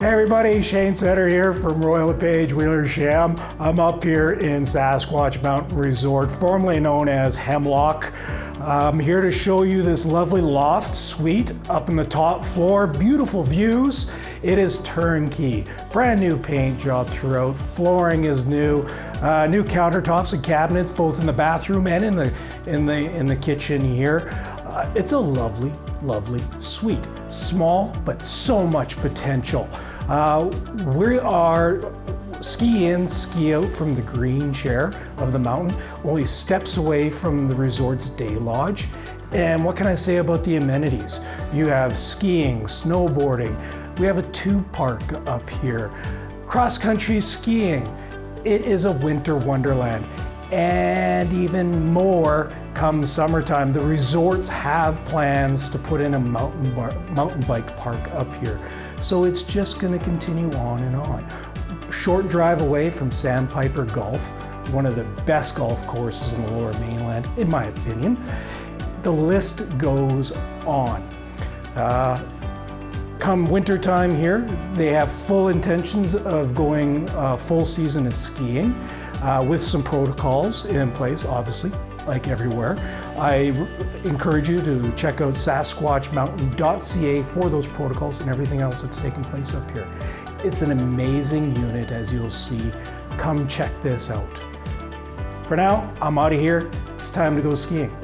Hey everybody, Shane Setter here from Royal LePage Wheeler-Sham. I'm up here in Sasquatch Mountain Resort, formerly known as Hemlock. I'm here to show you this lovely loft suite up in the top floor. Beautiful views. It is turnkey. Brand new paint job throughout. Flooring is new. New countertops and cabinets, both in the bathroom and in the kitchen here. It's a lovely suite. Small, but so much potential. We are ski in, ski out from the green chair of the mountain, only steps away from the resort's day lodge. And what can I say about the amenities? You have skiing, snowboarding. We have a tube park up here. Cross-country skiing. It is a winter wonderland. And even more come summertime. The resorts have plans to put in a mountain bike park up here. So it's just going to continue on and on. Short drive away from Sandpiper Golf, one of the best golf courses in the Lower Mainland, in my opinion. The list goes on. Come wintertime here, they have full intentions of going full season of skiing with some protocols in place, obviously, like everywhere. I encourage you to check out sasquatchmountain.ca for those protocols and everything else that's taking place up here. It's an amazing unit, as you'll see. Come check this out. For now, I'm out of here. It's time to go skiing.